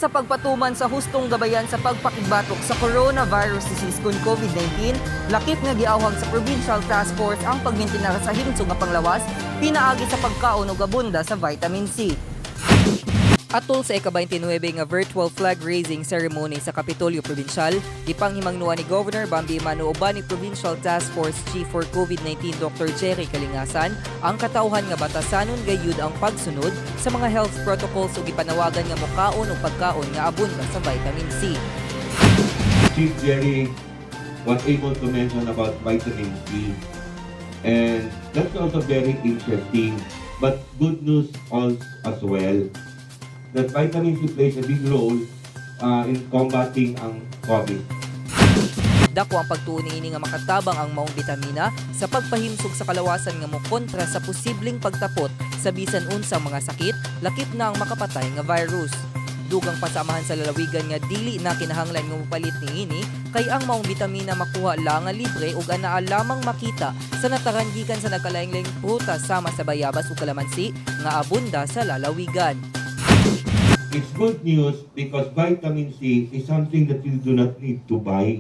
sa pagpatuman sa hustong gabayan sa pagpakigbatok sa coronavirus disease kun COVID-19, lakip nga giawhag sa Provincial Task Force ang pagmintinar sa himsog nga panglawas, pinaagi sa pagkaon ug abunda sa vitamin C. Atol sa ika-29 nga virtual flag raising ceremony sa Kapitolyo Provincial, ipanghimangnuan ni Governor Bambi Manu uban ni Provincial Task Force Chief for COVID-19 Dr. Jerry Kalingasan ang katauhan nga batasanon gayud ang pagsunod sa mga health protocols ug ipanawagan nga mokaon ug pagkaon nga abunda sa vitamin C. Chief Jerry was able to mention about vitamin C, and that's also very interesting. But good news also as well, that vitamin C plays a big role in combating ang COVID. Dako ang pagtuon niini nga makatabang ang maong bitamina sa pagpahimsog sa kalawasan nga mokontra sa posibleng pagtapot sa bisan unsang mga sakit, lakip na ang makapatay nga virus. Dugang pasamahan sa lalawigan nga dili na kinahanglan nga mopalit niini kay ang maong bitamina makuha lang nga libre ug anaa lamang makita sa nataran gikan sa nagkalaing-laing prutas sama sa bayabas ug kalamansi nga abunda sa lalawigan. It's good news because vitamin C is something that you do not need to buy.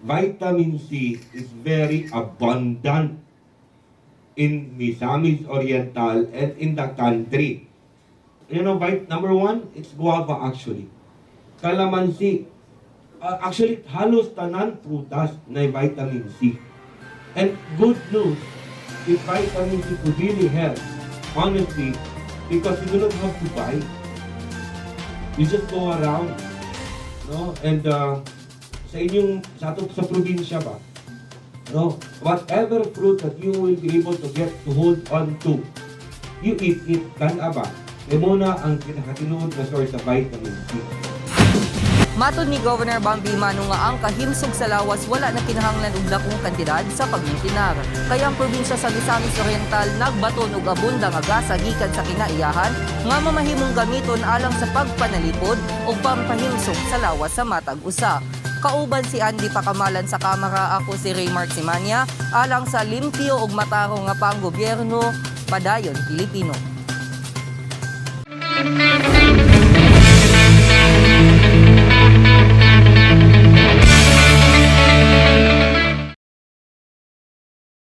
Vitamin C is very abundant in Misamis Oriental and in the country. You know, number one, it's guava actually. Calamansi. Actually, halos tanan prutas na vitamin C. And good news, if vitamin C could really help, honestly, because you do not have to buy. You just go around, no? And sa probinsya ba, no? Whatever fruit that you will be able to get to hold on to, you eat it, ba? E muna ang kinakatinuod na source sa vitamin C. Matod ni Governor Bambi Manu nga ang kahimsog sa lawas wala na kinahanglan og dakong kantidad sa pagmintinar. Kaya ang probinsya sa Misamis Oriental nagbaton og abunda nga gasa gikan sa kinaiyahan nga mamahimong gamiton alang sa pagpanalipod ug pampahimsog sa lawas sa matag usa. Kauban si Andy Pakamalan sa kamera, ako si Raymark Simanya, alang sa limpyo ug matarong nga panggobyerno, padayon Pilipino.